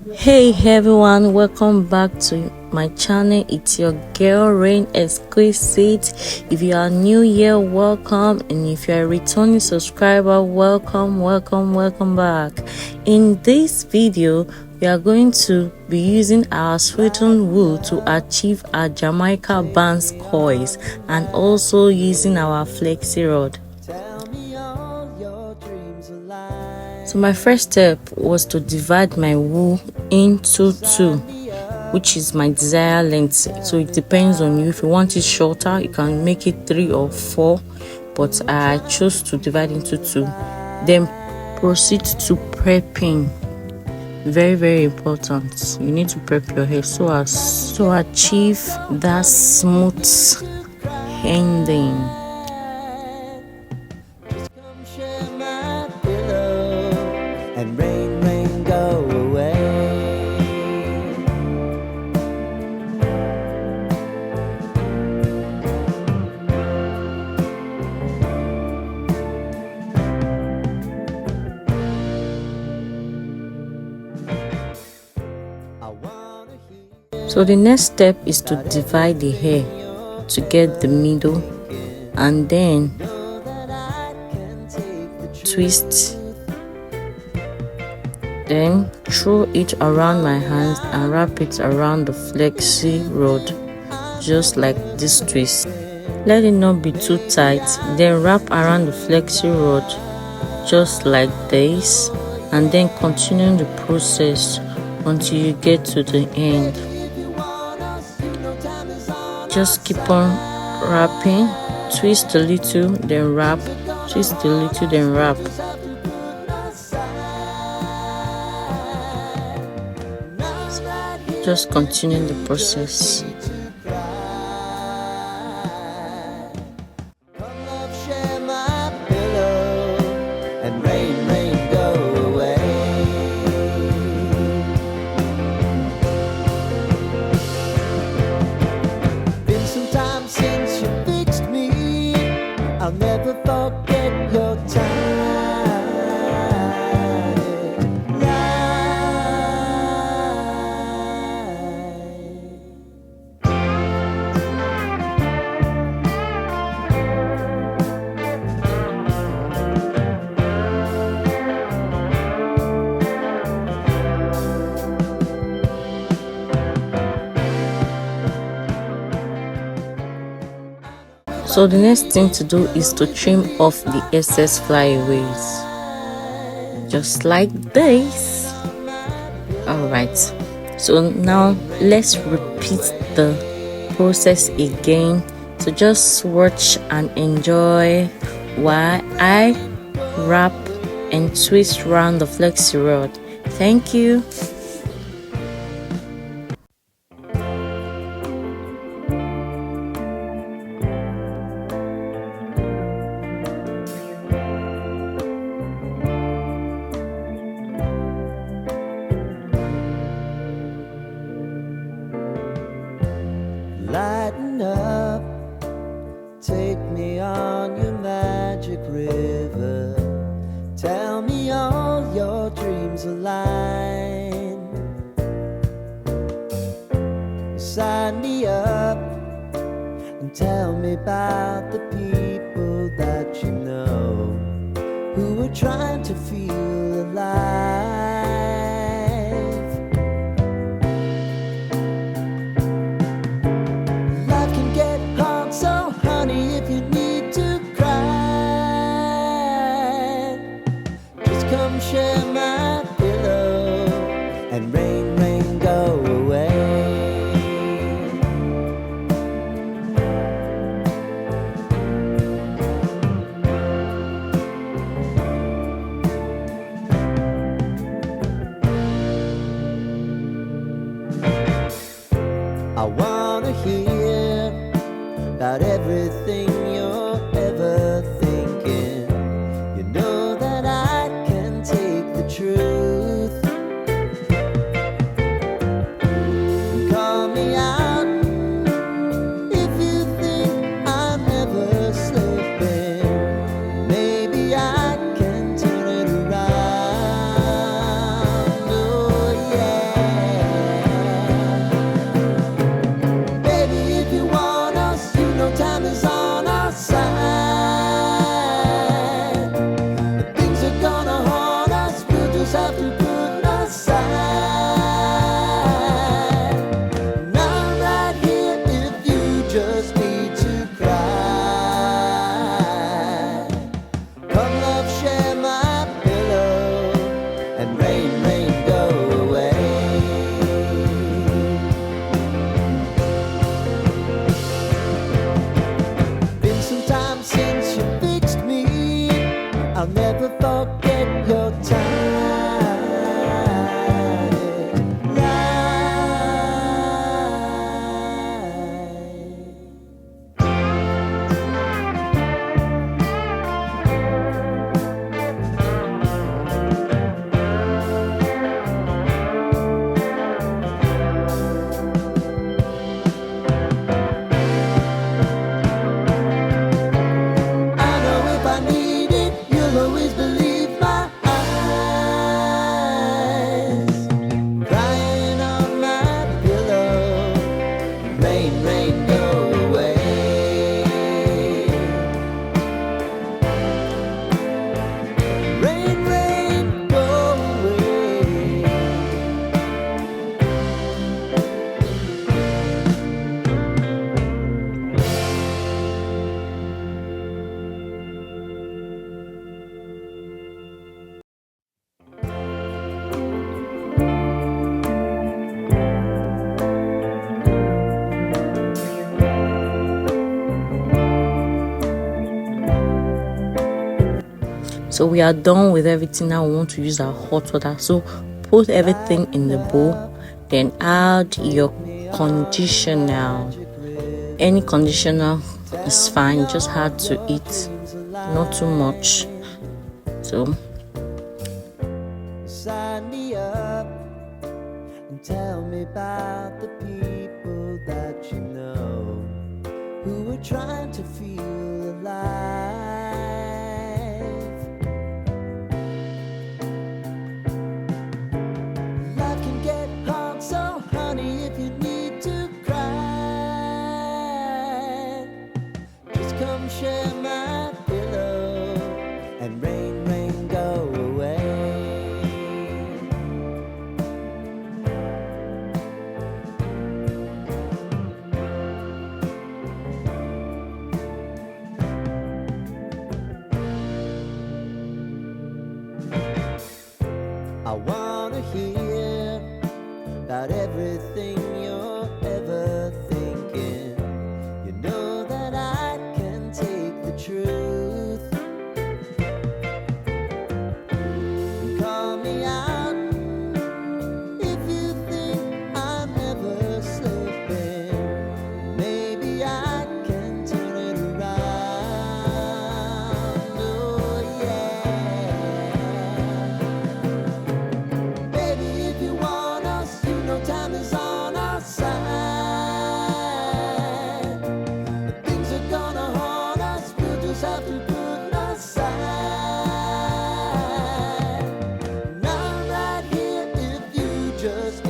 Hey everyone, welcome back to my channel. It's your girl REN'S Exquisite. If you are new here, welcome, and if you are a returning subscriber, welcome back. In this video, we are going to be using our sweetened wool to achieve our Jamaican Bounce coils and also using our flexi rod. So my first step was to divide my wool into two, which is my desired length. So it depends on you. If you want it shorter, you can make it 3 or 4, but I chose to divide into 2. Then proceed to prepping. Very important. You need to prep your hair so as to achieve that smooth ending. And rain, rain, go away. So the next step is to divide the hair to get the middle, and then twist, then throw it around my hands and wrap it around the flexi rod, just like this twist. Let it not be too tight, then wrap around the flexi rod just like this, and then continue the process until you get to the end. Just keep on wrapping, twist a little, then wrap, twist a little, then wrap. Just continue the process. And rain, rain, go away. Been some time since you fixed me. I'll never forget your time. So the next thing to do is to trim off the excess flyaways, just like this. Alright, so now let's repeat the process again. So just watch and enjoy while I wrap and twist around the flexi rod. Thank you. Lighten up, take me on your magic river. Tell me all your dreams align. Sign me up and tell me about the people that you know who are trying to feel alive. Come share my pillow and rain, rain, go away. I wanna hear about everything you're ever thinking. You know that I can take the truth. Call me out if you think I'm never slipping. Maybe I can turn it around. Oh yeah. So we are done with everything. Now we want to use our hot water. So put everything in the bowl, then add your conditioner. Any conditioner is fine, just add to it, not too much. So sign me up and tell me about the people that you know who are trying to feel alive. Life can get hard, so honey, if you need to cry, just come share my pillow and rain, rain, go away. I wanna hear about everything you're ever thinking. You know that I can take the truth. And call me out if you think I'm ever slipping. Maybe I can turn it around. Oh yeah. Baby, if you want us, you know time is on our side. But things are gonna haunt us, we'll just have to put aside. And I'm right here if you just